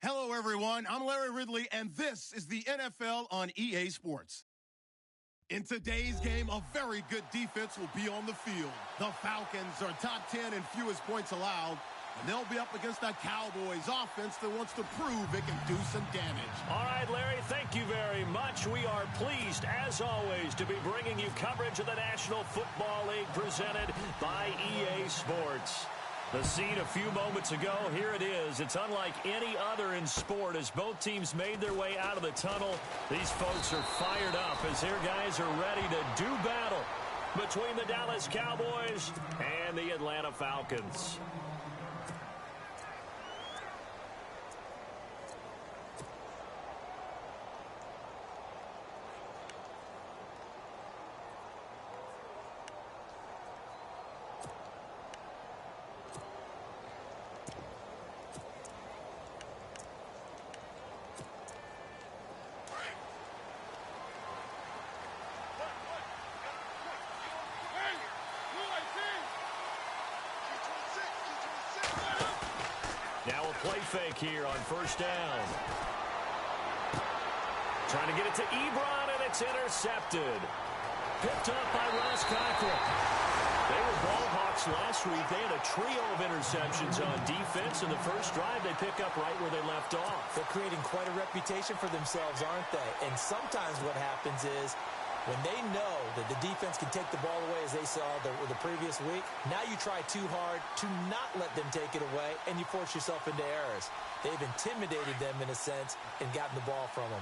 Hello, everyone. I'm Larry Ridley, and this is the NFL on EA Sports. In today's game, a very good defense will be on the field. The Falcons are top 10 in fewest points allowed, and they'll be up against a Cowboys offense that wants to prove it can do some damage. All right, Larry, thank you very much. We are pleased, as always, to be bringing you coverage of the National Football League presented by EA Sports. The scene a few moments ago, here it is. It's unlike any other in sport as both teams made their way out of the tunnel. These folks are fired up as their guys are ready to do battle between the Dallas Cowboys and the Atlanta Falcons. Now a play fake here on first down. Trying to get it to Ebron, and it's intercepted. Picked up by Ross Cockrell. They were ball hawks last week. They had a trio of interceptions on defense. In the first drive, they pick up right where they left off. They're creating quite a reputation for themselves, aren't they? And sometimes what happens is when they know that the defense can take the ball away, as they saw the previous week, now you try too hard to not let them take it away, and you force yourself into errors. They've intimidated them, in a sense, and gotten the ball from them.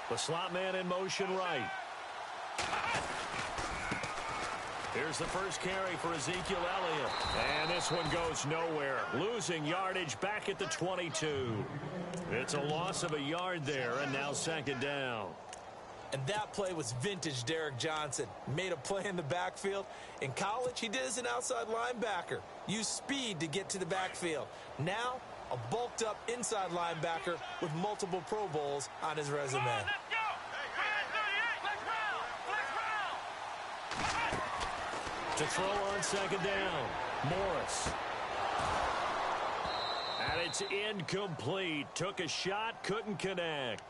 The slot man in motion right. Here's the first carry for Ezekiel Elliott. And this one goes nowhere. Losing yardage back at the 22. It's a loss of a yard there, and now second down. And that play was vintage Derek Johnson. Made a play in the backfield. In college, he did as an outside linebacker. Used speed to get to the backfield. Now, a bulked-up inside linebacker with multiple Pro Bowls on his resume. To throw on second down, Morris. And it's incomplete. Took a shot, couldn't connect.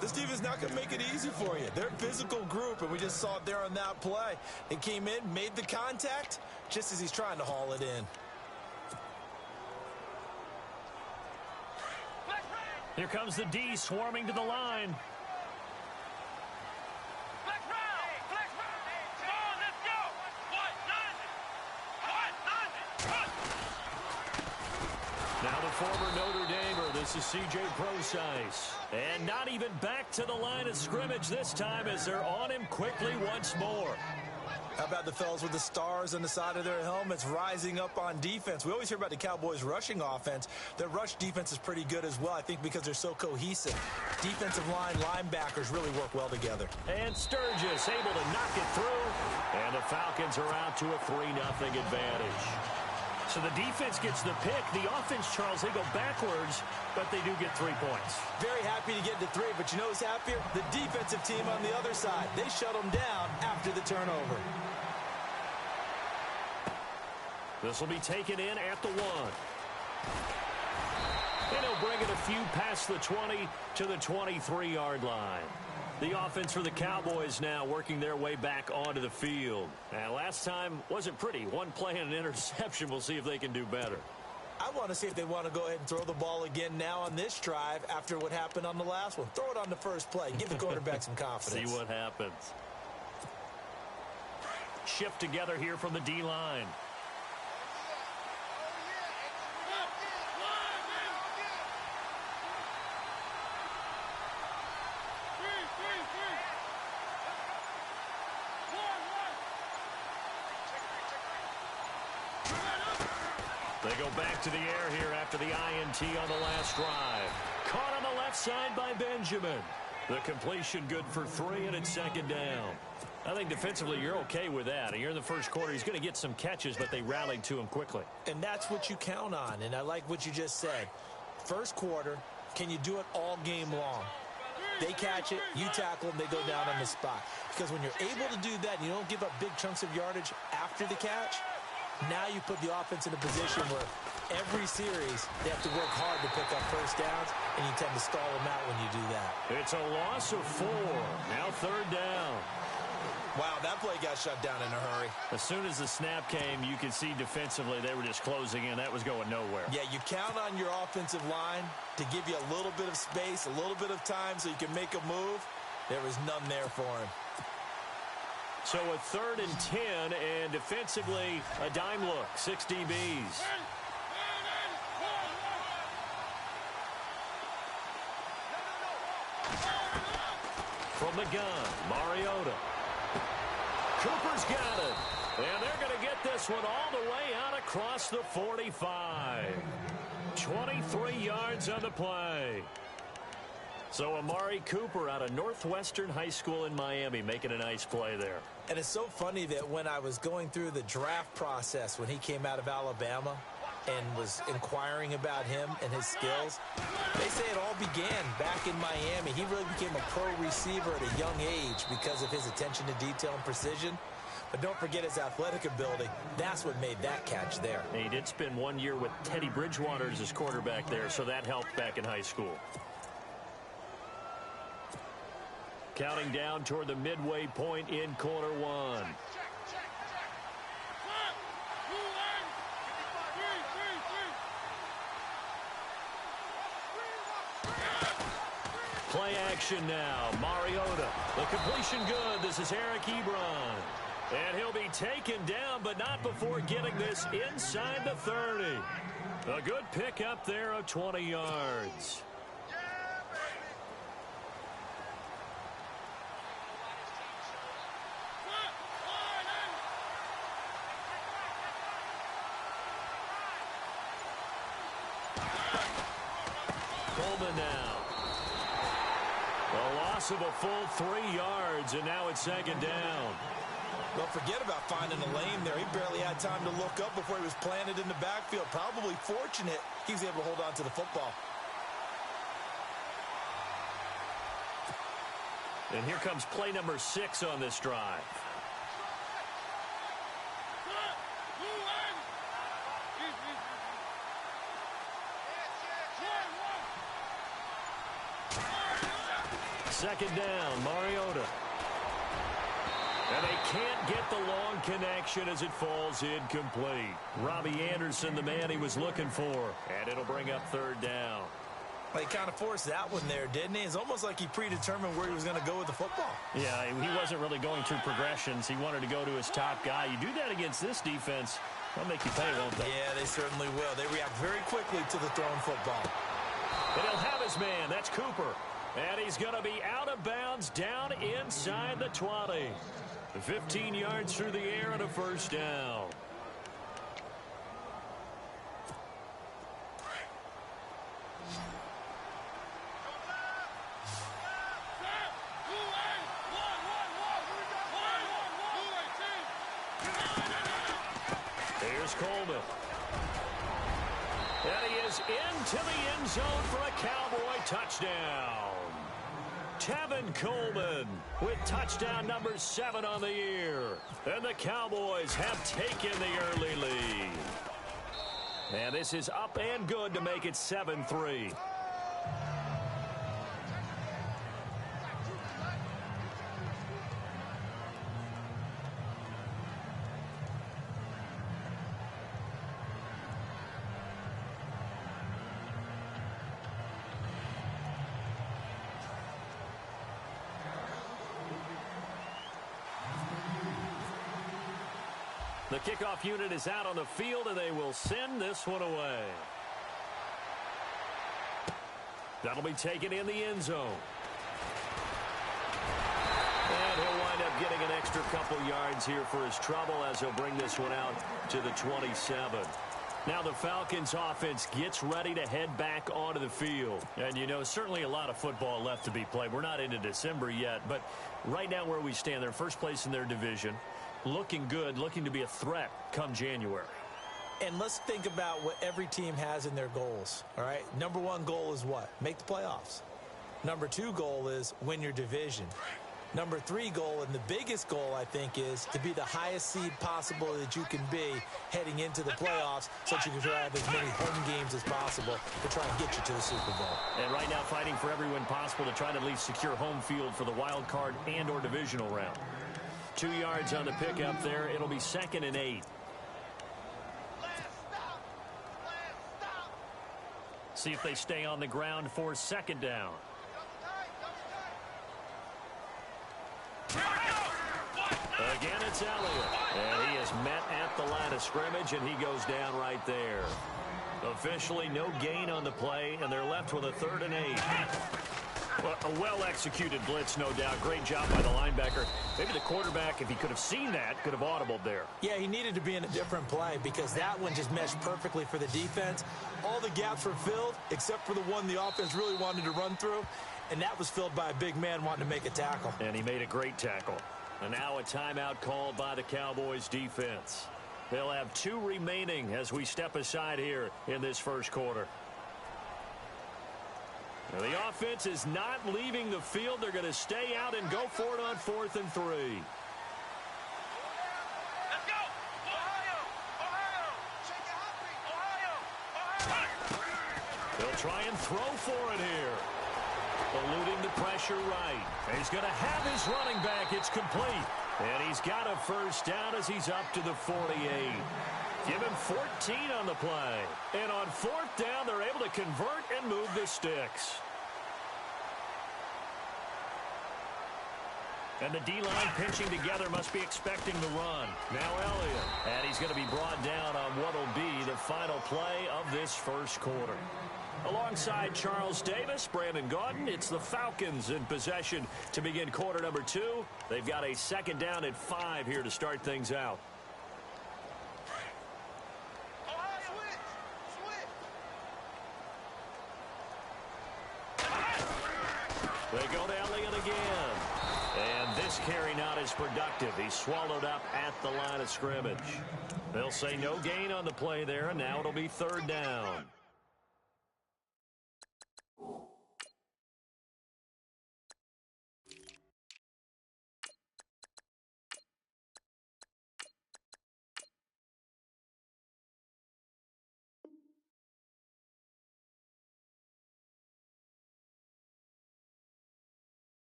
This team is not going to make it easy for you. They're a physical group, and we just saw it there on that play. They came in, made the contact, just as he's trying to haul it in. Here comes the D swarming to the line. Now the former Notre Damer, this is C.J. Prosise. And not even back to the line of scrimmage this time as they're on him quickly once more. How about the fellas with the stars on the side of their helmets rising up on defense? We always hear about the Cowboys' rushing offense. Their rush defense is pretty good as well, I think, because they're so cohesive. Defensive line, linebackers really work well together. And Sturgis able to knock it through. And the Falcons are out to a 3-0 advantage. So the defense gets the pick. The offense, Charles, they go backwards, but they do get 3 points. Very happy to get to 3, but you know who's happier? The defensive team on the other side. They shut them down after the turnover. This will be taken in at the 1. And he'll bring it a few past the 20 to the 23-yard line. The offense for the Cowboys now working their way back onto the field. And last time wasn't pretty. One play and an interception. We'll see if they can do better. I want to see if they want to go ahead and throw the ball again now on this drive after what happened on the last one. Throw it on the first play. Give the quarterback some confidence. See what happens. Shift together here from the D-line. They go back to the air here after the INT on the last drive. Caught on the left side by Benjamin. The completion good for 3, and it's second down. I think defensively you're okay with that. Here in the first quarter, he's going to get some catches, but they rallied to him quickly. And that's what you count on, and I like what you just said. First quarter, can you do it all game long? They catch it, you tackle them, they go down on the spot. Because when you're able to do that and you don't give up big chunks of yardage after the catch, now you put the offense in a position where every series they have to work hard to pick up first downs, and you tend to stall them out when you do that. It's a loss of 4. Now 3rd down. Wow, that play got shut down in a hurry. As soon as the snap came, you could see defensively they were just closing in. That was going nowhere. Yeah, you count on your offensive line to give you a little bit of space, a little bit of time so you can make a move. There was none there for him. So a 3rd and 10, and defensively, a dime look, 6 DBs. From the gun, Mariota. Cooper's got it. And they're going to get this one all the way out across the 45. 23 yards on the play. So Amari Cooper out of Northwestern High School in Miami making a nice play there. And it's so funny that when I was going through the draft process when he came out of Alabama and was inquiring about him and his skills, they say it all began back in Miami. He really became a pro receiver at a young age because of his attention to detail and precision. But don't forget his athletic ability. That's what made that catch there. And he did spend 1 year with Teddy Bridgewater as his quarterback there, so that helped back in high school. Counting down toward the midway point in quarter 1. Play action now. Mariota. The completion good. This is Eric Ebron. And he'll be taken down, but not before getting this inside the 30. A good pickup there of 20 yards. Coleman now. A loss of a full 3 yards, and now it's 2nd down. Don't forget about finding a lane there. He barely had time to look up before he was planted in the backfield. Probably fortunate he was able to hold on to the football. And here comes play number 6 on this drive. Second down, Mariota. And they can't get the long connection as it falls incomplete. Robbie Anderson, the man he was looking for. And it'll bring up 3rd down. Well, he kind of forced that one there, didn't he? It's almost like he predetermined where he was going to go with the football. Yeah, he wasn't really going through progressions. He wanted to go to his top guy. You do that against this defense, they'll make you pay, won't they? Yeah, they certainly will. They react very quickly to the thrown football. And he'll have his man. That's Cooper. And he's going to be out of bounds down inside the 20. 15 yards through the air and a 1st down. Here's Coleman. And he is into the end zone for a Cowboy touchdown. Tevin Coleman with touchdown number 7 on the year. And the Cowboys have taken the early lead. And this is up and good to make it 7-3. The kickoff unit is out on the field, and they will send this one away. That'll be taken in the end zone. And he'll wind up getting an extra couple yards here for his trouble as he'll bring this one out to the 27. Now the Falcons offense gets ready to head back onto the field. And, you know, certainly a lot of football left to be played. We're not into December yet, but right now where we stand, they're first place in their division. Looking good, looking to be a threat come January. And let's think about what every team has in their goals, all right? Number 1 goal is what? Make the playoffs. Number 2 goal is win your division. Number 3 goal, and the biggest goal, I think, is to be the highest seed possible that you can be heading into the playoffs so that you can have as many home games as possible to try and get you to the Super Bowl. And right now fighting for every win possible to try to at least secure home field for the wild card and or divisional round. 2 yards on the pickup there. It'll be 2nd and 8. See if they stay on the ground for 2nd down. Again, it's Elliott. And he is met at the line of scrimmage, and he goes down right there. Officially, no gain on the play, and they're left with a 3rd and 8. Well, a well-executed blitz, no doubt. Great job by the linebacker. Maybe the quarterback, if he could have seen that, could have audibled there. Yeah, he needed to be in a different play because that one just meshed perfectly for the defense. All the gaps were filled except for the one the offense really wanted to run through, and that was filled by a big man wanting to make a tackle. And he made a great tackle. And now a timeout called by the Cowboys defense. They'll have 2 remaining as we step aside here in this first quarter. Now the offense is not leaving the field. They're going to stay out and go for it on 4th and 3. Let's go! Ohio! Ohio! Shake it, Ohio! Ohio! They'll try and throw for it here. Eluding the pressure right. He's going to have his running back. It's complete. And he's got a 1st down as he's up to the 48. Give him 14 on the play. And on 4th down, they're able to convert and move the sticks. And the D-line pinching together must be expecting the run. Now Elliott. And he's going to be brought down on what will be the final play of this first quarter. Alongside Charles Davis, Brandon Gaudin, it's the Falcons in possession to begin quarter number 2. They've got a 2nd down at 5 here to start things out. They go to Elliott again. And this carry not as productive. He's swallowed up at the line of scrimmage. They'll say no gain on the play there, and now it'll be 3rd down.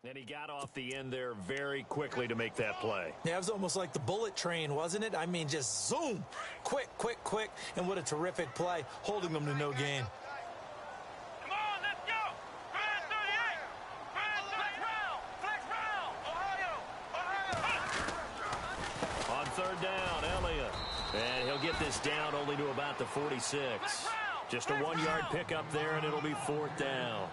And he got off the end there very quickly to make that play. Yeah, it was almost like the bullet train, wasn't it? I mean, just zoom. Quick, quick, quick. And what a terrific play, holding them to no gain. Come on, let's go! Grand 38! Grand 38! Flex round! Ohio! On 3rd down, Elliott. And he'll get this down only to about the 46. Just a 1-yard pickup there, and it'll be 4th down.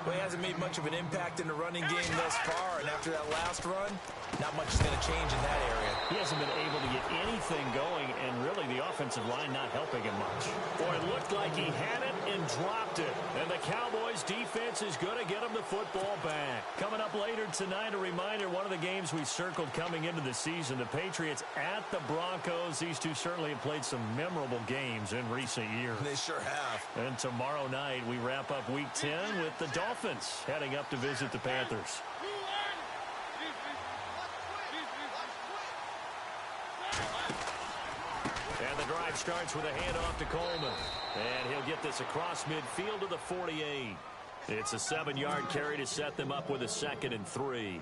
Well, he hasn't made much of an impact in the running game thus far, and after that last run, not much is going to change in that area. He hasn't been able to get anything going, and really the offensive line not helping him much. Boy, it looked like he had it and dropped it, and the Cowboys defense is going to get him the football back. Coming up later tonight, a reminder, one of the games we circled coming into the season, the Patriots at the Broncos. These two certainly have played some memorable games in recent years. They sure have. And tomorrow night, we wrap up Week 10 with the Dolphins heading up to visit the Panthers. And the drive starts with a handoff to Coleman. And he'll get this across midfield to the 48. It's a 7-yard carry to set them up with a 2nd and 3.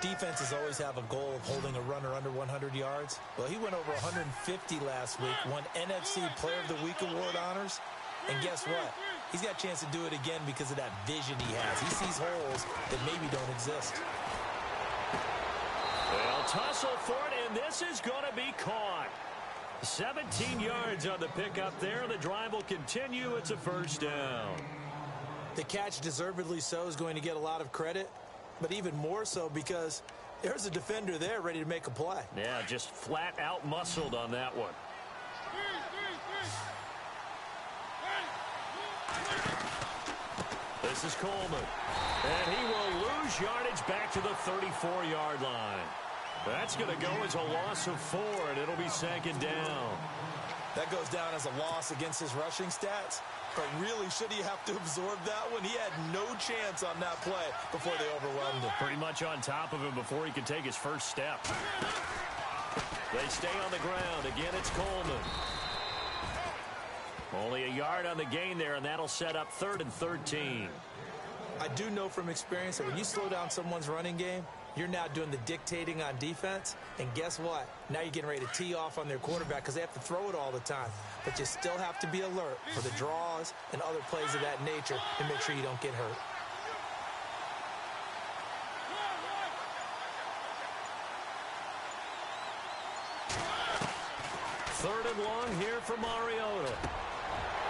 Defenses always have a goal of holding a runner under 100 yards. Well, he went over 150 last week, won NFC Player of the Week award honors. And guess what? He's got a chance to do it again because of that vision he has. He sees holes that maybe don't exist. They'll tussle for it, and this is going to be caught. 17 yards on the pickup there. The drive will continue. It's a 1st down. The catch, deservedly so, is going to get a lot of credit, but even more so because there's a defender there ready to make a play. Yeah, just flat out muscled on that one. This is Coleman. And he will lose yardage back to the 34-yard line. That's going to go as a loss of 4, and it'll be second down. That goes down as a loss against his rushing stats. But really, should he have to absorb that one? He had no chance on that play before they overwhelmed him. Pretty much on top of him before he could take his first step. They stay on the ground. Again, it's Coleman. Only a yard on the gain there, and that'll set up 3rd and 13. I do know from experience that when you slow down someone's running game, you're now doing the dictating on defense. And guess what? Now you're getting ready to tee off on their quarterback because they have to throw it all the time. But you still have to be alert for the draws and other plays of that nature to make sure you don't get hurt. Third and long here for Mariota.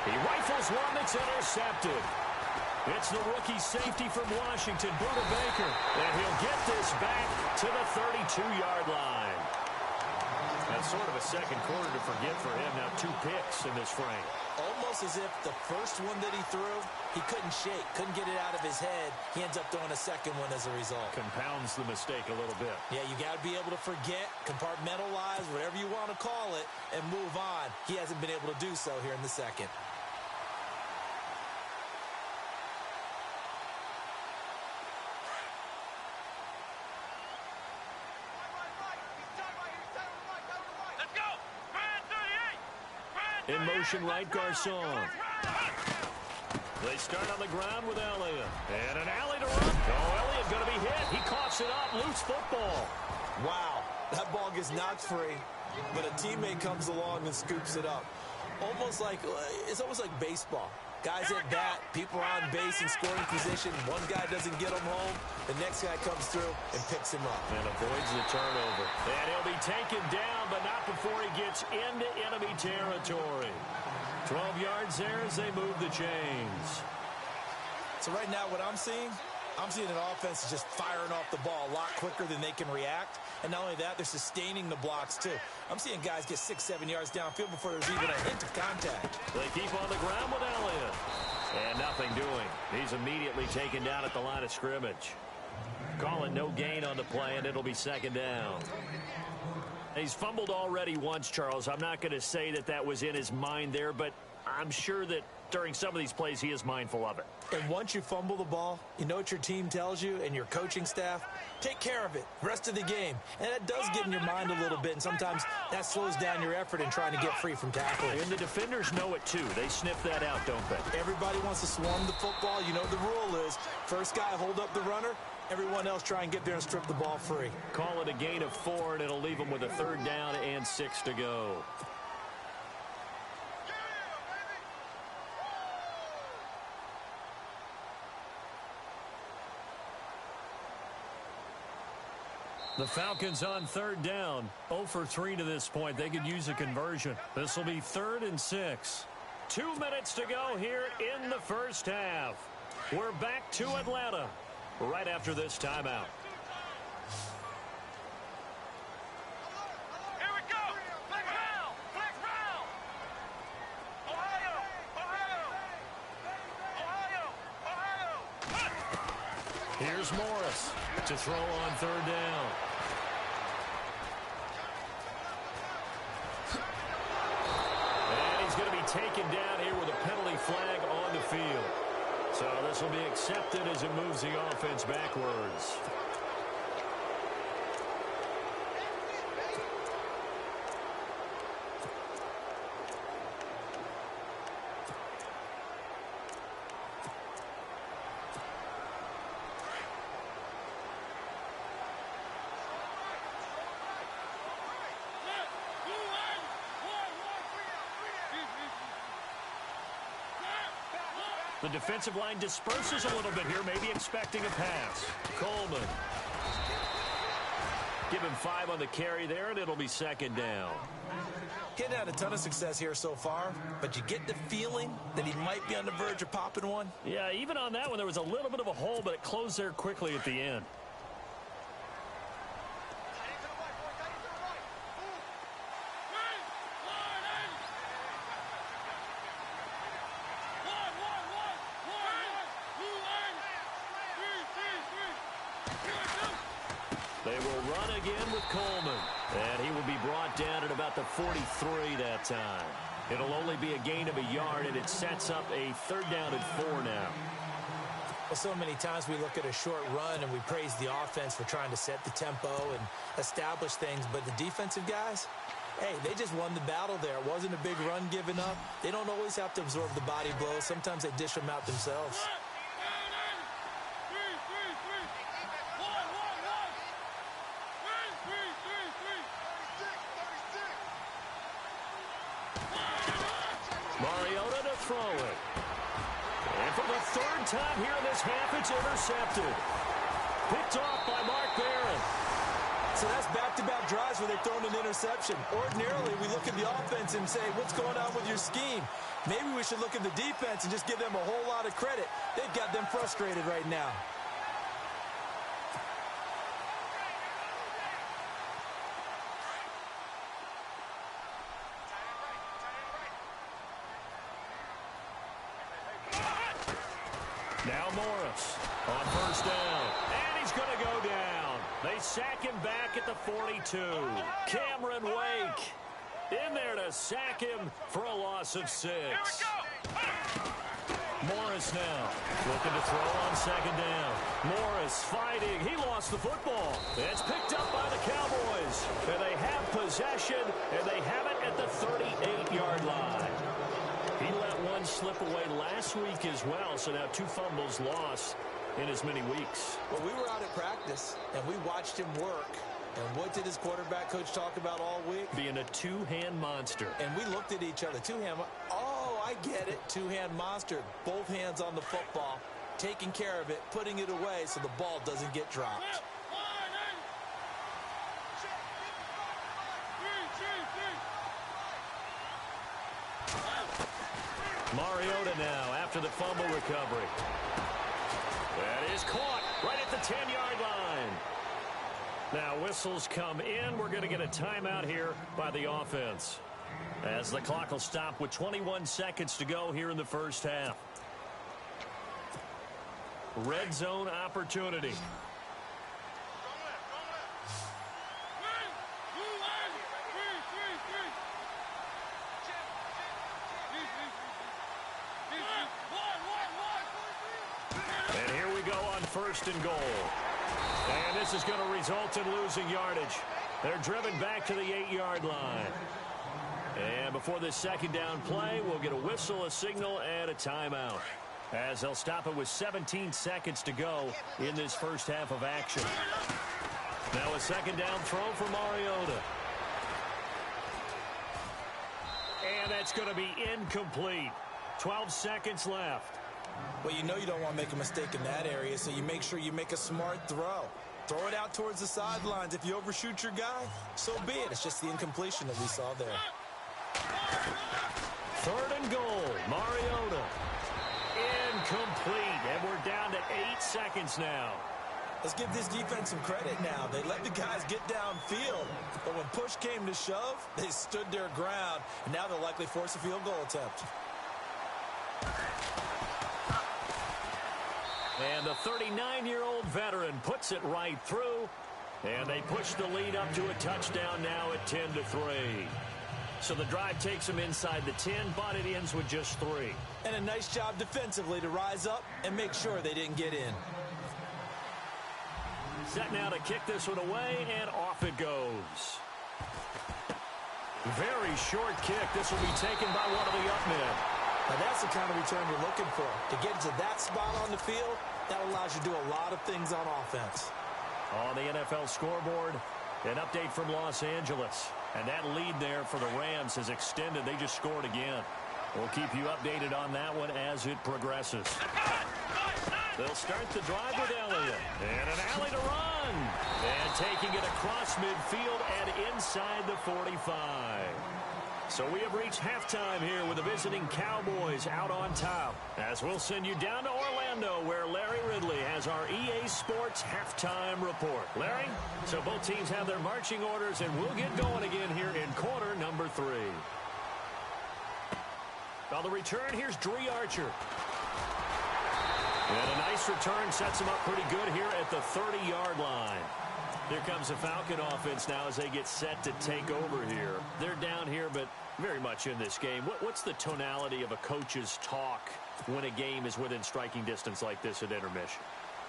He rifles one that's intercepted. It's the rookie safety from Washington, Buda Baker. And he'll get this back to the 32-yard line. That's sort of a second quarter to forget for him. Now 2 picks in this frame. Almost as if the first one that he threw, he couldn't shake, couldn't get it out of his head. He ends up throwing a second one as a result. Compounds the mistake a little bit. Yeah, you got to be able to forget, compartmentalize, whatever you want to call it, and move on. He hasn't been able to do so here in the second. In motion right, Garcon. They start on the ground with Elliott. And an alley to run. Oh, Elliott going to be hit. He coughs it up. Loose football. Wow. That ball gets knocked free, but a teammate comes along and scoops it up. It's almost like baseball. Guys at bat, people are on base in scoring position. One guy doesn't get him home. The next guy comes through and picks him up. And avoids the turnover. And he'll be taken down, but not before he gets into enemy territory. 12 yards there as they move the chains. So right now what I'm seeing an offense is just firing off the ball a lot quicker than they can react. And not only that, they're sustaining the blocks too. I'm seeing guys get 6-7 yards downfield before there's even a hint of contact. They keep on the ground with Elliott. And nothing doing. He's immediately taken down at the line of scrimmage. Calling no gain on the play, and it'll be second down. He's fumbled already once, Charles. I'm not going to say that was in his mind there, but I'm sure that during some of these plays he is mindful of it. And once you fumble the ball, you know what your team tells you and your coaching staff? Take care of it. Rest of the game. And that does get in your mind a little bit, and sometimes that slows down your effort in trying to get free from tackling. And the defenders know it too. They sniff that out, don't they? Everybody wants to swarm the football. You know the rule is first guy hold up the runner, everyone else try and get there and strip the ball free. Call it a gain of 4, and it'll leave them with a 3rd down and 6 to go. The Falcons on 3rd down. 0 for 3 to this point. They could use a conversion. This will be 3rd and 6. 2 minutes to go here in the first half. We're back to Atlanta right after this timeout. Here we go. Flex round. Flex round. Ohio. Here's Morris to throw on 3rd down. And he's going to be taken down here with a penalty flag on the field. So this will be accepted as it moves the offense backwards. The defensive line disperses a little bit here, maybe expecting a pass. Coleman Give him 5 on the carry there, and it'll be second down. He hadn't had a ton of success here so far, but you get the feeling that he might be on the verge of popping one. Yeah, even on that one, there was a little bit of a hole, but it closed there quickly at the end. They will run again with Coleman. And he will be brought down at about the 43 that time. It'll only be a gain of a yard, and it sets up a 3rd down and 4 now. Well, so many times we look at a short run and we praise the offense for trying to set the tempo and establish things. But the defensive guys, hey, they just won the battle there. It wasn't a big run given up. They don't always have to absorb the body blows. Sometimes they dish them out themselves. Mariota to throw it. And for the 3rd time here in this half, it's intercepted. Picked off by Mark Barron. So that's back-to-back drives where they've thrown an interception. Ordinarily, we look at the offense and say, what's going on with your scheme? Maybe we should look at the defense and just give them a whole lot of credit. They've got them frustrated right now. Now Morris on 1st down. And he's going to go down. They sack him back at the 42. Cameron Wake in there to sack him for a loss of 6. Morris now looking to throw on 2nd down. Morris fighting. He lost the football. It's picked up by the Cowboys. And they have possession, and they have it at the 38-yard line. He let one slip away last week as well, so now 2 fumbles lost in as many weeks. Well, we were out at practice, and we watched him work. And what did his quarterback coach talk about all week? Being a 2-hand monster. And we looked at each other. 2-hand. Oh, I get it. 2-hand monster. Both hands on the football, taking care of it, putting it away so the ball doesn't get dropped. Mariota now after the fumble recovery. That is caught right at the 10-yard line. Now whistles come in. We're going to get a timeout here by the offense, as the clock will stop with 21 seconds to go here in the first half. Red zone opportunity. And here we go on 1st and goal. And this is going to result in losing yardage. They're driven back to the 8-yard line. And before this 2nd down play, we'll get a whistle, a signal, and a timeout, as they'll stop it with 17 seconds to go in this first half of action. Now a 2nd down throw for Mariota. And that's going to be incomplete. 12 seconds left. Well, you know you don't want to make a mistake in that area, so you make sure you make a smart throw. Throw it out towards the sidelines. If you overshoot your guy, so be it. It's just the incompletion that we saw there. 3rd and goal. Mariota. Incomplete. And we're down to 8 seconds now. Let's give this defense some credit now. They let the guys get downfield. But when push came to shove, they stood their ground. And now they'll likely force a field goal attempt. And the 39-year-old veteran puts it right through. And they push the lead up to a touchdown now at 10-3. So the drive takes them inside the 10, but it ends with just 3. And a nice job defensively to rise up and make sure they didn't get in. Set now to kick this one away, and off it goes. Very short kick. This will be taken by one of the up men. Now that's the kind of return you're looking for. To get to that spot on the field, that allows you to do a lot of things on offense. On the NFL scoreboard, an update from Los Angeles. And that lead there for the Rams has extended. They just scored again. We'll keep you updated on that one as it progresses. They'll start the drive with Elliott. And an alley to run. And taking it across midfield and inside the 45. So we have reached halftime here with the visiting Cowboys out on top. As we'll send you down to Orlando, where Larry Ridley has our EA Sports halftime report. Larry, so both teams have their marching orders, and we'll get going again here in quarter number 3. On the return, here's Dree Archer. And a nice return sets him up pretty good here at the 30-yard line. Here comes the Falcon offense now as they get set to take over here. They're down here, but very much in this game. What's the tonality of a coach's talk when a game is within striking distance like this at intermission?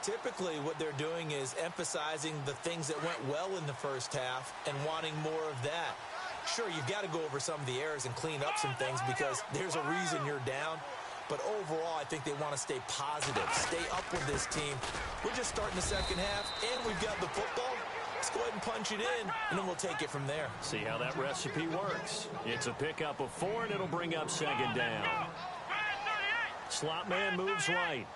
Typically, what they're doing is emphasizing the things that went well in the first half and wanting more of that. Sure, you've got to go over some of the errors and clean up some things because there's a reason you're down. But overall, I think they want to stay positive, stay up with this team. We're just starting the second half, and we've got the football. Let's go ahead and punch it in, and then we'll take it from there. See how that recipe works. It's a pickup of 4, and it'll bring up second down. Slot man moves right.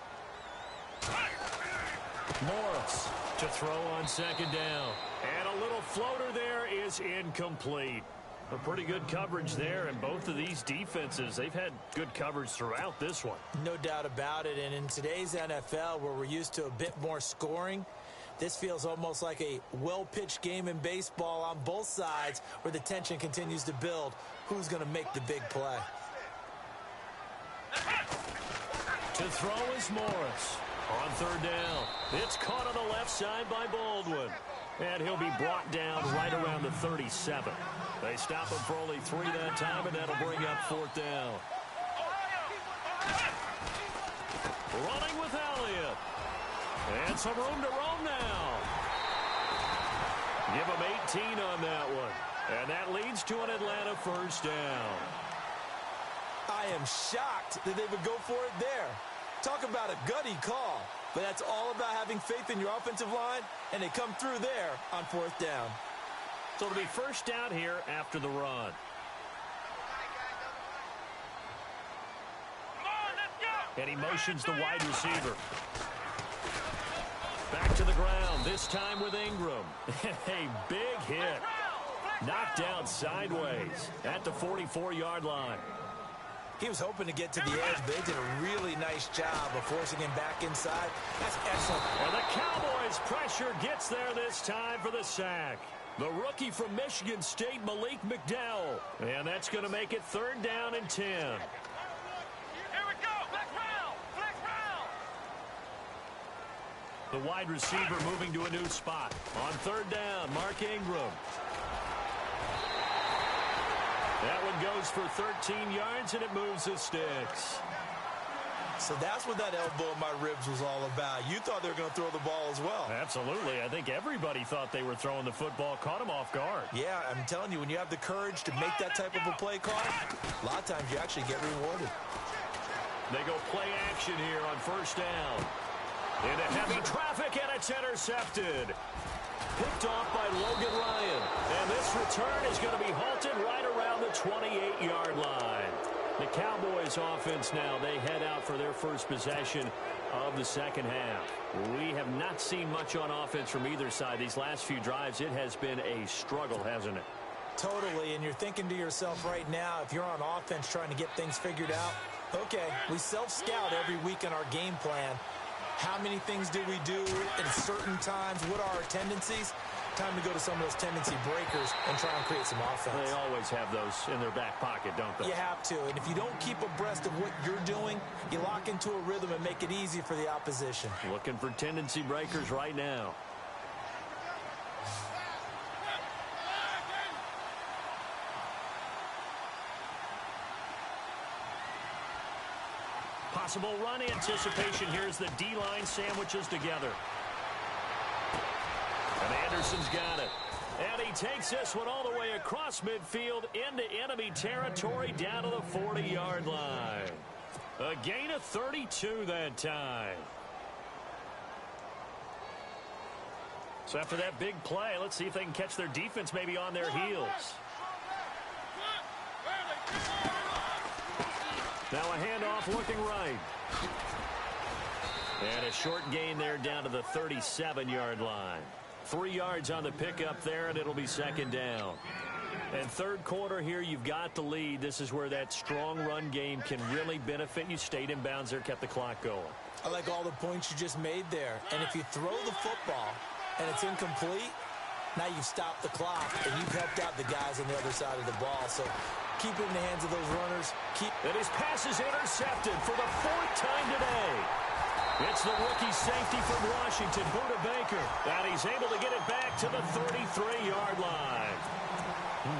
Morris to throw on second down. And a little floater there is incomplete. A pretty good coverage there, and both of these defenses, they've had good coverage throughout this one. No doubt about it, and in today's NFL, where we're used to a bit more scoring, this feels almost like a well-pitched game in baseball on both sides where the tension continues to build. Who's going to make the big play? To throw is Morris. On third down, it's caught on the left side by Baldwin. And he'll be brought down right around the 37. They stop him for only 3 that time, and that'll bring up fourth down. Running with Elliott. And some room to roam now. Give him 18 on that one. And that leads to an Atlanta first down. I am shocked that they would go for it there. Talk about a gutty call. But that's all about having faith in your offensive line, and they come through there on fourth down. So it'll be first down here after the run. And he motions the wide receiver. Back to the ground, this time with Ingram. A big hit. Knocked down sideways at the 44-yard line. He was hoping to get to the edge, but they did a really nice job of forcing him back inside. That's excellent. And the Cowboys' pressure gets there this time for the sack. The rookie from Michigan State, Malik McDowell. And that's going to make it third down and 10. Here we go. Flex round. Flex round. The wide receiver moving to a new spot. On third down, Mark Ingram. That one goes for 13 yards, and it moves the sticks. So that's what that elbow in my ribs was all about. You thought they were going to throw the ball as well. Absolutely. I think everybody thought they were throwing the football, caught him off guard. Yeah, I'm telling you, when you have the courage to make that type of a play call, a lot of times you actually get rewarded. They go play action here on first down. Into heavy traffic, and it's intercepted. Picked off by Logan Ryan. And this return is going to be halted right around the 28-yard line. The Cowboys offense now, they head out for their first possession of the second half. We have not seen much on offense from either side. These last few drives, it has been a struggle, hasn't it? Totally, and you're thinking to yourself right now, if you're on offense trying to get things figured out, okay, we self-scout every week in our game plan. How many things do we do at certain times? What are our tendencies? Time to go to some of those tendency breakers and try and create some offense. They always have those in their back pocket, don't they? You have to. And if you don't keep abreast of what you're doing, you lock into a rhythm and make it easy for the opposition. Looking for tendency breakers right now. Possible run anticipation. Here's the D-line sandwiches together. And Anderson's got it. And he takes this one all the way across midfield into enemy territory down to the 40-yard line. A gain of 32 that time. So after that big play, let's see if they can catch their defense maybe on their heels. Now a handoff looking right. And a short gain there down to the 37-yard line. 3 yards on the pickup there, and it'll be second down. And third quarter here, you've got the lead. This is where that strong run game can really benefit you. Stayed in bounds there, kept the clock going. I like all the points you just made there. And if you throw the football and it's incomplete, now you've stopped the clock and you've helped out the guys on the other side of the ball. So keep it in the hands of those runners. And his pass is intercepted for the 4th time today. It's the rookie safety from Washington, Buda Baker. And he's able to get it back to the 33-yard line.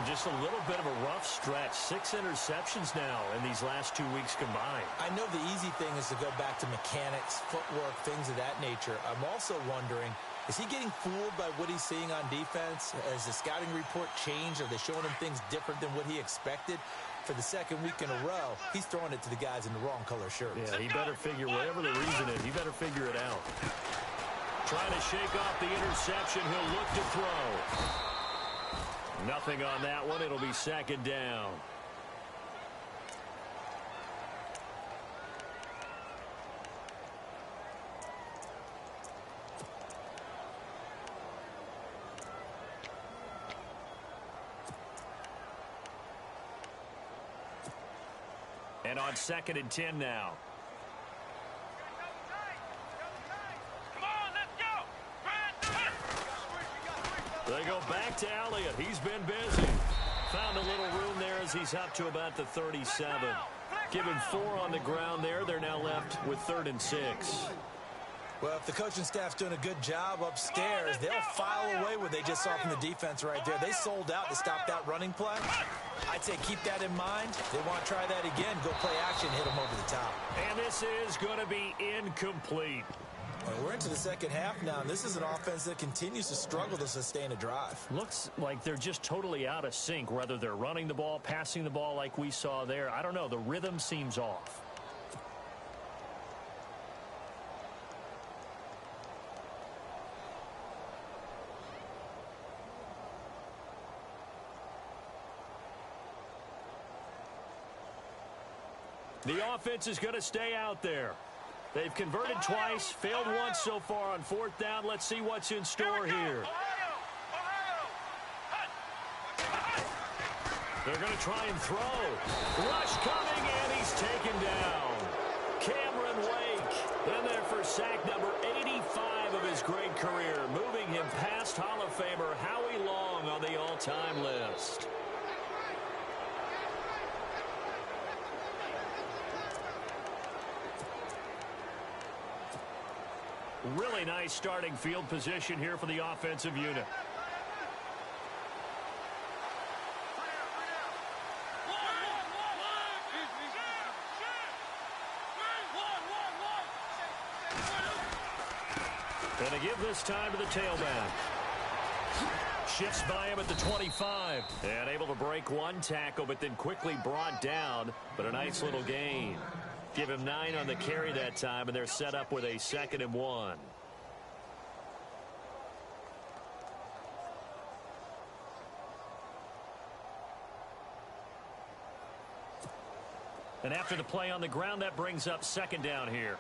Just a little bit of a rough stretch. 6 interceptions now in these last 2 weeks combined. I know the easy thing is to go back to mechanics, footwork, things of that nature. I'm also wondering, is he getting fooled by what he's seeing on defense? Has the scouting report changed? Are they showing him things different than what he expected? For the second week in a row, he's throwing it to the guys in the wrong color shirts. Yeah, he better figure, whatever the reason is, he better figure it out. Trying to shake off the interception. He'll look to throw. Nothing on that one. It'll be second down. And on 2nd and 10 now. Come on, let's go. They go back to Elliott. He's been busy. Found a little room there as he's up to about the 37. Give him 4 on the ground there. They're now left with 3rd and 6. Well, if the coaching staff's doing a good job upstairs, they'll file away what they just saw from the defense right there. They sold out to stop that running play. I'd say keep that in mind. If they want to try that again, go play action, hit them over the top. And this is going to be incomplete. Well, we're into the second half now, and this is an offense that continues to struggle to sustain a drive. Looks like they're just totally out of sync, whether they're running the ball, passing the ball like we saw there. I don't know. The rhythm seems off. The offense is going to stay out there. They've converted twice, failed once so far on 4th down. Let's see what's in store here. They're going to try and throw. Rush coming, and he's taken down. Cameron Wake in there for sack number 85 of his great career, moving him past Hall of Famer Howie Long on the all-time list. Really nice starting field position here for the offensive unit. And to give this time to the tailback. Shifts by him at the 25. And able to break one tackle, but then quickly brought down. But a nice little gain. Give him 9 on the carry that time, and they're set up with a 2nd and 1. And after the play on the ground, that brings up 2nd down here.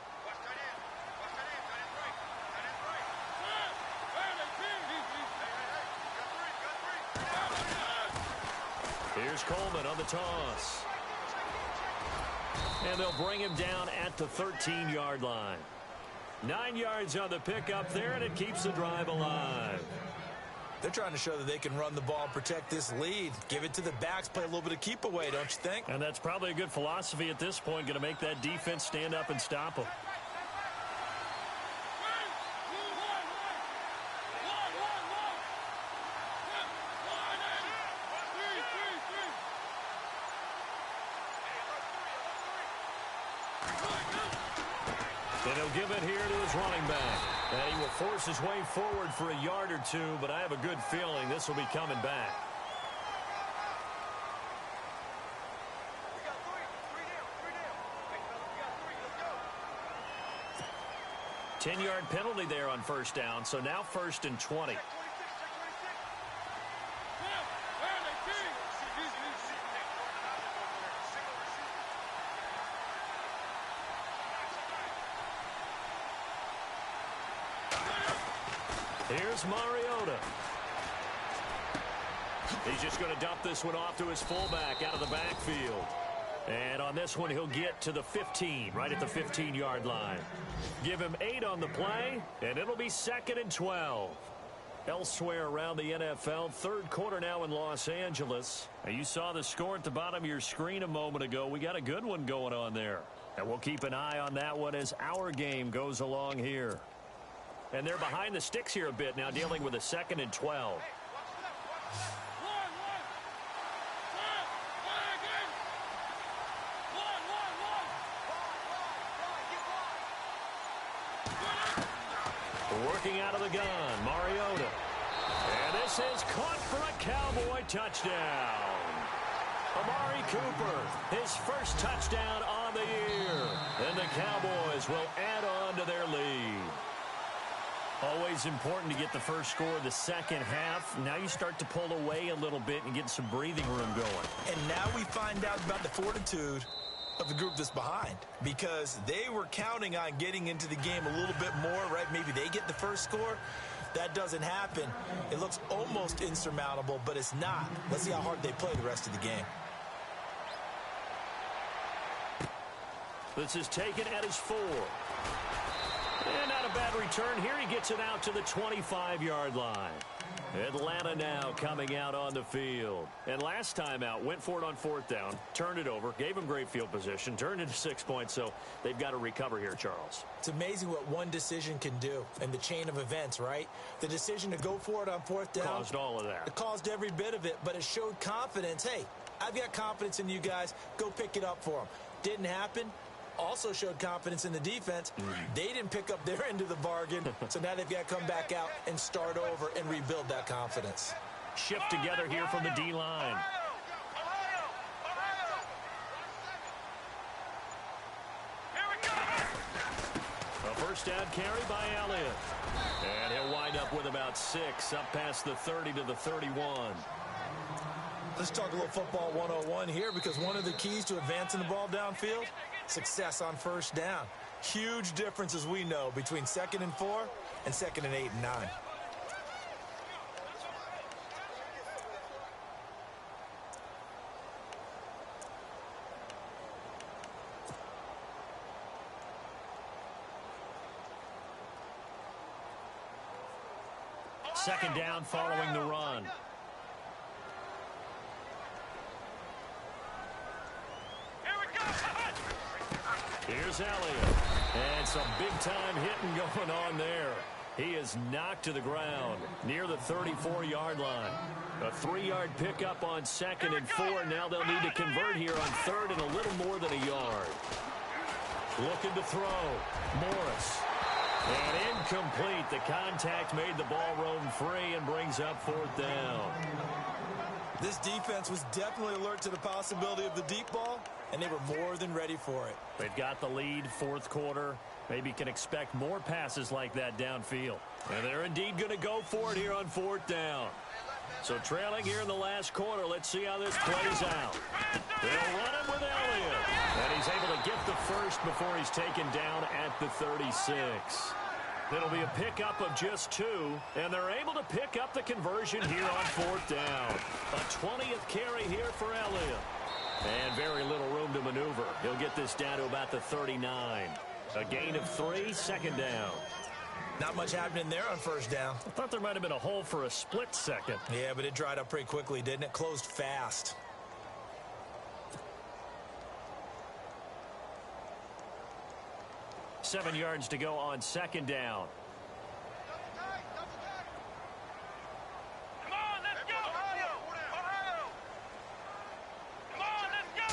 Here's Coleman on the toss. And they'll bring him down at the 13-yard line. 9 yards on the pickup there, and it keeps the drive alive. They're trying to show that they can run the ball and protect this lead. Give it to the backs, play a little bit of keep away, don't you think? And that's probably a good philosophy at this point, going to make that defense stand up and stop them. And he'll give it here to his running back. And he will force his way forward for a yard or 2, but I have a good feeling this will be coming back. A 10-yard penalty there on 1st down, so now 1st and 20. Here's Mariota. He's just going to dump this one off to his fullback out of the backfield. And on this one, he'll get to the 15, right at the 15-yard line. Give him 8 on the play, and it'll be 2nd and 12. Elsewhere around the NFL, third quarter now in Los Angeles. Now, you saw the score at the bottom of your screen a moment ago. We got a good one going on there. And we'll keep an eye on that one as our game goes along here. And they're behind the sticks here a bit now, dealing with a 2nd and 12. Working out of the gun, Mariota. And this is caught for a Cowboy touchdown. Amari Cooper, his first touchdown on the year. And the Cowboys will add on to their lead. Always important to get the first score of the second half. Now you start to pull away a little bit and get some breathing room going. And now we find out about the fortitude of the group that's behind, because they were counting on getting into the game a little bit more, right? Maybe they get the first score. That doesn't happen. It looks almost insurmountable, but it's not. Let's see how hard they play the rest of the game. This is taken at his 4. And not a bad return here. He gets it out to the 25-yard line. Atlanta now coming out on the field. And last time out, went for it on 4th down, turned it over, gave him great field position, turned it to 6 points, so they've got to recover here, Charles. It's amazing what one decision can do in the chain of events, right? The decision to go for it on 4th down caused all of that. It caused every bit of it, but it showed confidence. Hey, I've got confidence in you guys. Go pick it up for them. Didn't happen. Also showed confidence in the defense. They didn't pick up their end of the bargain, so now they've got to come back out and start over and rebuild that confidence. Shift together here from the D-line. A first down carry by Elliott. And he'll wind up with about 6, up past the 30 to the 31. Let's talk a little football 101 here, because one of the keys to advancing the ball downfield, success on first down. Huge difference, as we know, between 2nd and 4 and 2nd and 8 and 9. Second down following the run. Here's Elliott. And some big-time hitting going on there. He is knocked to the ground near the 34-yard line. A 3-yard pickup on 2nd and 4. Now they'll need to convert here on 3rd and a little more than a yard. Looking to throw. Morris. And incomplete. The contact made the ball roam free and brings up 4th down. This defense was definitely alert to the possibility of the deep ball, and they were more than ready for it. They've got the lead, 4th quarter. Maybe can expect more passes like that downfield. And they're indeed going to go for it here on 4th down. So trailing here in the last quarter, let's see how this plays out. They'll run it with Elliott. And he's able to get the first before he's taken down at the 36. It'll be a pickup of just 2, and they're able to pick up the conversion here on 4th down. A 20th carry here for Elliott. And very little room to maneuver. He'll get this down to about the 39. A gain of 3, 2nd down. Not much happening there on first down. I thought there might have been a hole for a split second. Yeah, but it dried up pretty quickly, didn't it? Closed fast. Seven yards to go on 2nd down. Come on, let's go! Come on, let's go!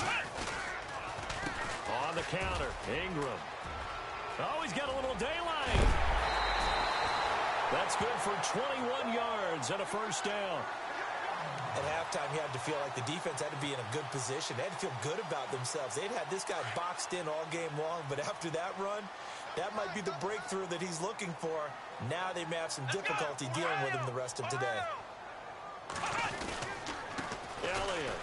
On the counter, Ingram. Oh, he's got a little daylight. That's good for 21 yards and a first down. At halftime, you had to feel like the defense had to be in a good position. They had to feel good about themselves. They'd had this guy boxed in all game long, but after that run, that might be the breakthrough that he's looking for. Now they may have some difficulty dealing with him the rest of today. Elliott.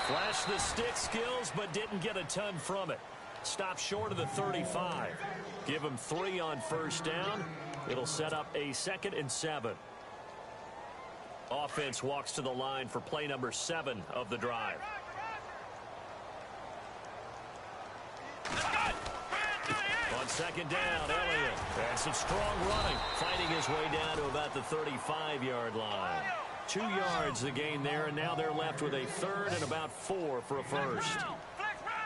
Flashed the stick skills, but didn't get a ton from it. Stopped short of the 35. Give him 3 on first down. It'll set up a 2nd and 7. Offense walks to the line for play number 7 of the drive. On 2nd down, Elliott. And some strong running, fighting his way down to about the 35-yard line. 2 yards the gain there, and now they're left with a 3rd and about 4 for a first.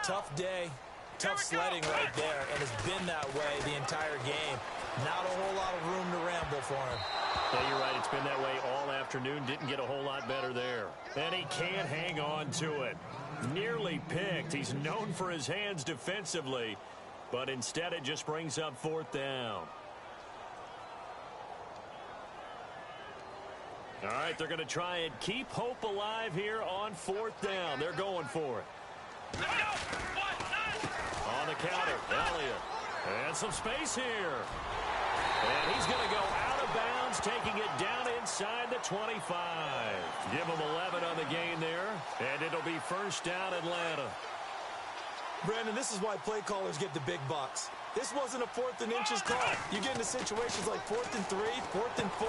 Tough day, tough sledding right there, and it's been that way the entire game. Not a whole lot of room to ramble for him. Yeah, you're right. It's been that way all afternoon. Didn't get a whole lot better there. And he can't hang on to it. Nearly picked. He's known for his hands defensively, but instead it just brings up 4th down. All right, they're going to try and keep hope alive here on 4th down. They're going for it. On the counter, Elliott. And some space here. And he's going to go out of bounds, taking it down inside the 25. Give him 11 on the gain there, and it'll be 1st down Atlanta. Brandon, this is why play callers get the big bucks. This wasn't a 4th and inches call. You get into situations like 4th and 3, 4th and 4.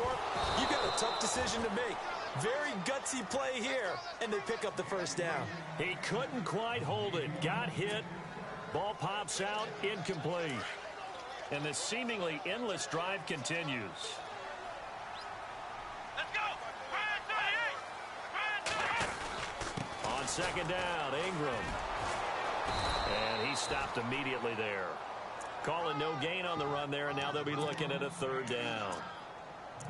You got a tough decision to make. Very gutsy play here, and they pick up the 1st down. He couldn't quite hold it. Got hit. Ball pops out, incomplete. And the seemingly endless drive continues. Let's go! On 2nd down, Ingram. And he stopped immediately there. Calling no gain on the run there, and now they'll be looking at a 3rd down.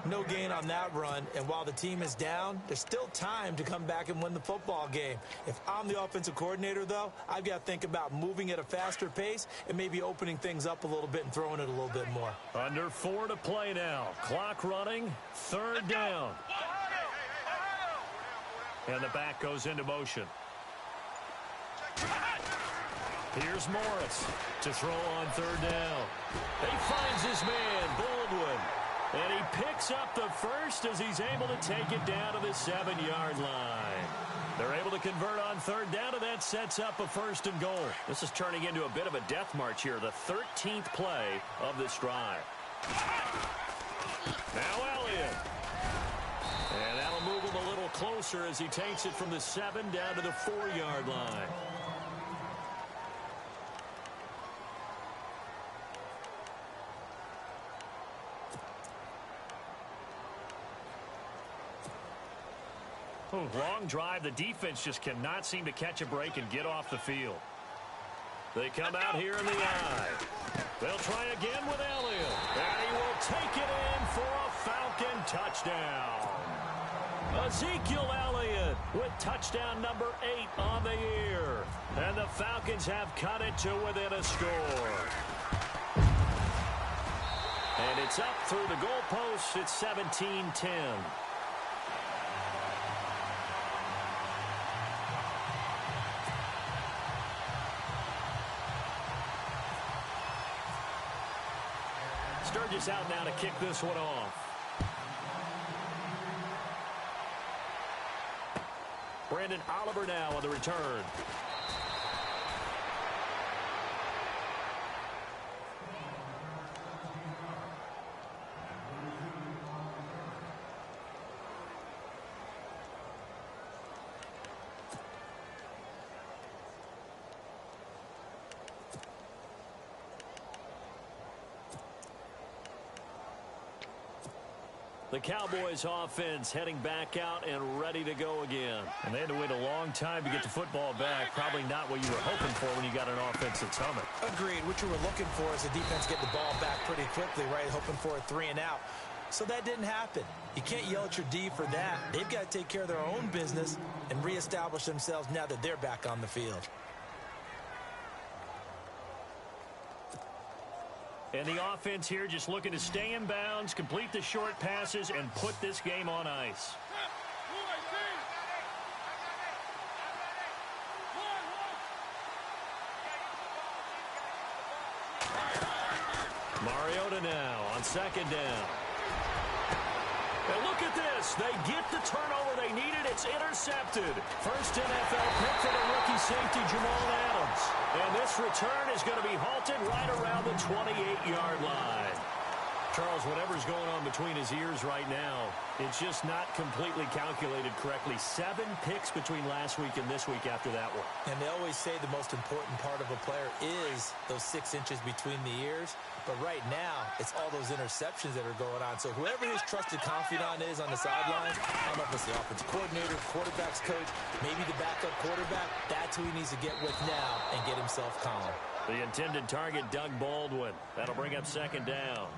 No gain on that run, and while the team is down, there's still time to come back and win the football game. If I'm the offensive coordinator, though, I've got to think about moving at a faster pace and maybe opening things up a little bit and throwing it a little bit more. Under 4 to play now. Clock running, 3rd down. And the back goes into motion. Here's Morris to throw on 3rd down. He finds his man, Baldwin. And he picks up the 1st as he's able to take it down to the 7-yard line. They're able to convert on 3rd down, and that sets up a 1st and goal. This is turning into a bit of a death march here, the 13th play of this drive. Now Elliott. And that'll move him a little closer as he takes it from the 7 down to the 4-yard line. Long drive. The defense just cannot seem to catch a break and get off the field. They come out here in the eye. They'll try again with Elliott. And he will take it in for a Falcon touchdown. Ezekiel Elliott with touchdown number 8 on the year. And the Falcons have cut it to within a score. And it's up through the goalposts. It's 17-10. Sturgis out now to kick this one off. Brandon Oliver now on the return. The Cowboys offense heading back out and ready to go again. And they had to wait a long time to get the football back. Probably not what you were hoping for when you got an offense that's humming. Agreed. What you were looking for is the defense getting the ball back pretty quickly, right? Hoping for a 3 and out. So that didn't happen. You can't yell at your D for that. They've got to take care of their own business and reestablish themselves now that they're back on the field. And the offense here just looking to stay in bounds, complete the short passes, and put this game on ice. Mariota now on 2nd down. And look at this. They get the turnover they needed. It's intercepted. First NFL pick for the rookie safety, Jamal Adams. And this return is going to be halted right around the 28-yard line. Charles, whatever's going on between his ears right now, it's just not completely calculated correctly. 7 picks between last week and this week after that one. And they always say the most important part of a player is those 6 inches between the ears. But right now, it's all those interceptions that are going on. So whoever his trusted confidant is on the sidelines, I don't know if it's the offensive coordinator, quarterback's coach, maybe the backup quarterback, that's who he needs to get with now and get himself calm. The intended target, Doug Baldwin. That'll bring up second down.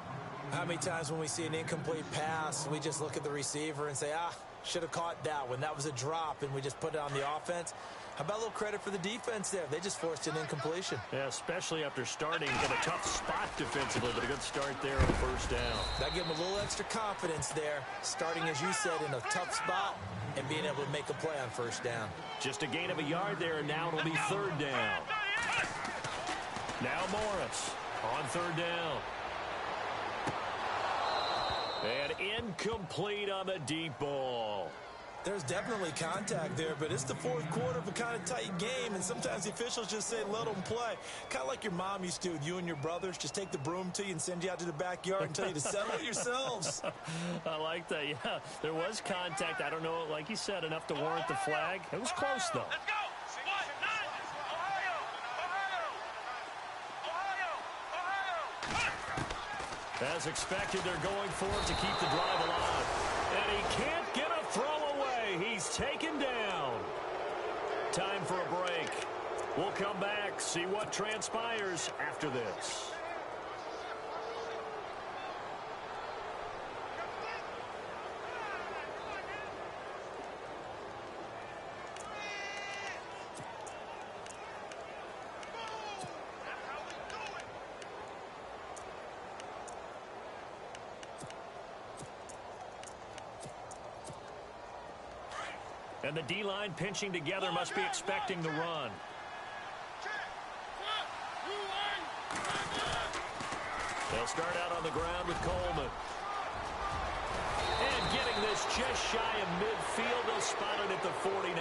How many times when we see an incomplete pass, we just look at the receiver and say, should have caught that one. That was a drop, and we just put it on the offense. How about a little credit for the defense there? They just forced an incompletion. Yeah, especially after starting in a tough spot defensively, but a good start there on first down. That gave them a little extra confidence there, starting, as you said, in a tough spot and being able to make a play on first down. Just a gain of a yard there, and now it'll be third down. Now Morris on third down. And incomplete on the deep ball. There's definitely contact there, but it's the fourth quarter of a kind of tight game, and sometimes the officials just say, let them play. Kind of like your mom used to with you and your brothers. Just take the broom to you and send you out to the backyard and tell you to settle it yourselves. I like that, yeah. There was contact. I don't know, like you said, enough to warrant the flag. It was close, though. Let's go. As expected, they're going for it to keep the drive alive. And he can't get a throw away. He's taken down. Time for a break. We'll come back, see what transpires after this. And the D-line pinching together must be expecting the run. They'll start out on the ground with Coleman. And getting this just shy of midfield, they'll spot it at the 49.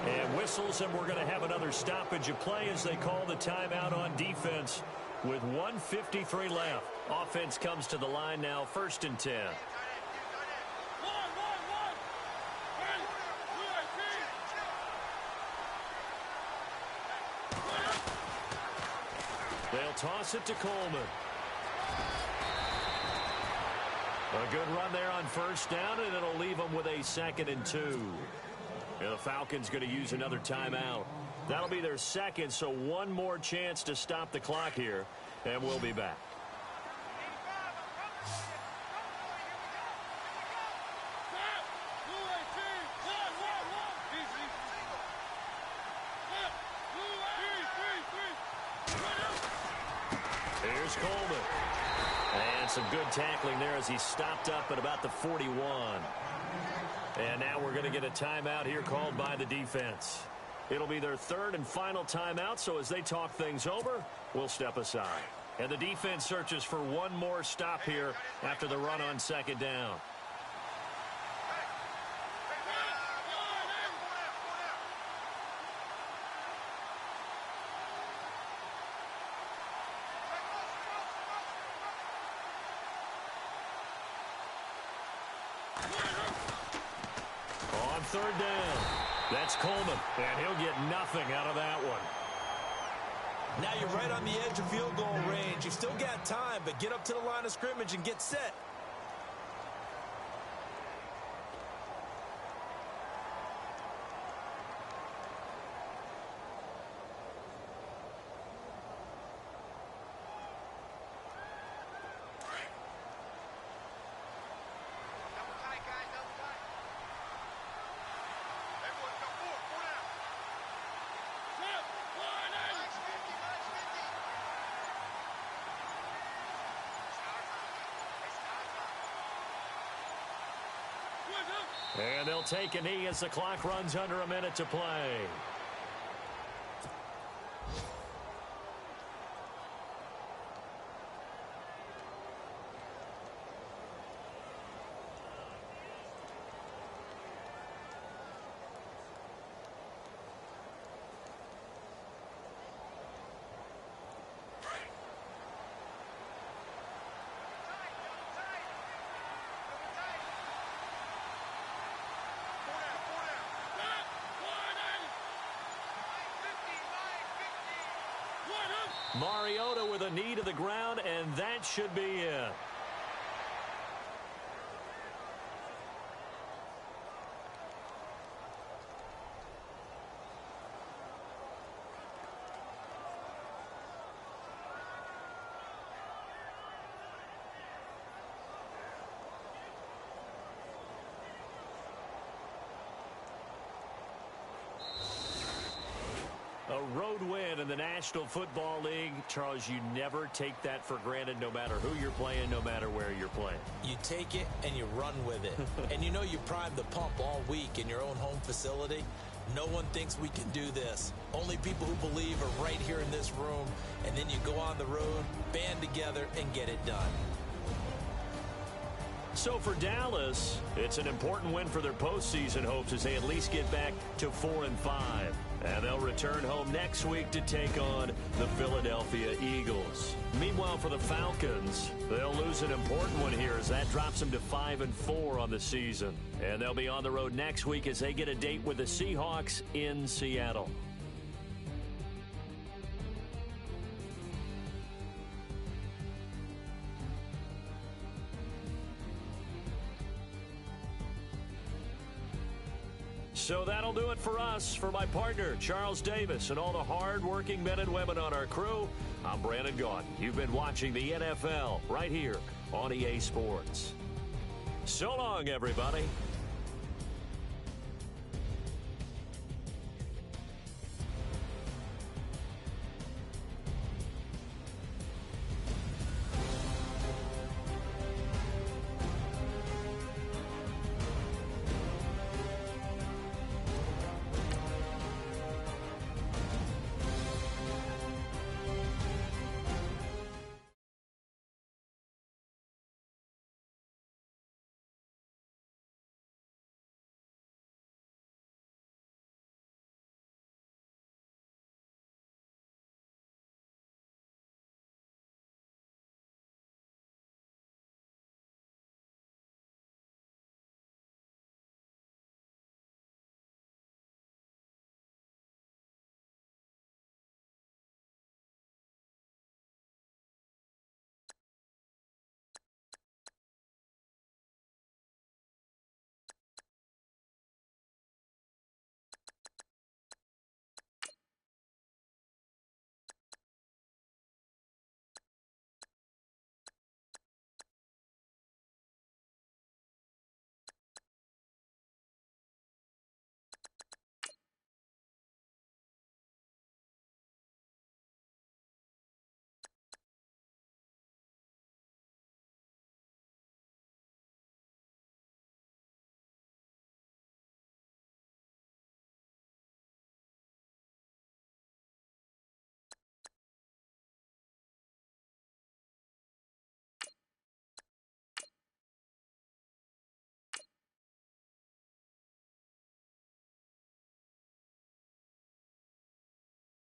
And whistles, and we're going to have another stoppage of play as they call the timeout on defense with 1:53 left. Offense comes to the line now, 1st and 10. They'll toss it to Coleman. A good run there on first down, and it'll leave them with a 2nd and 2. And the Falcons going to use another timeout. That'll be their second, so one more chance to stop the clock here, and we'll be back. Here's Coleman. And some good tackling there as he stopped up at about the 41. And now we're going to get a timeout here called by the defense. It'll be their 3rd and final timeout, so as they talk things over, we'll step aside. And the defense searches for one more stop here after the run on 2nd down. On 3rd down, that's Coleman, and he'll get nothing out of that one. Now you're right on the edge of field goal range. You've still got time, but get up to the line of scrimmage and get set. And they'll take a knee as the clock runs under a minute to play. Mariota with a knee to the ground, and that should be it. A road win in the National Football League. Charles, you never take that for granted, no matter who you're playing, no matter where you're playing. You take it and you run with it. And you know you primed the pump all week in your own home facility. No one thinks we can do this. Only people who believe are right here in this room. And then you go on the road, band together, and get it done. So for Dallas, it's an important win for their postseason hopes as they at least get back to 4-5. And they'll return home next week to take on the Philadelphia Eagles. Meanwhile, for the Falcons, they'll lose an important one here as that drops them to 5-4 on the season. And they'll be on the road next week as they get a date with the Seahawks in Seattle. So that'll do it for us. For my partner, Charles Davis, and all the hard-working men and women on our crew, I'm Brandon Gaudin. You've been watching the NFL right here on EA Sports. So long, everybody.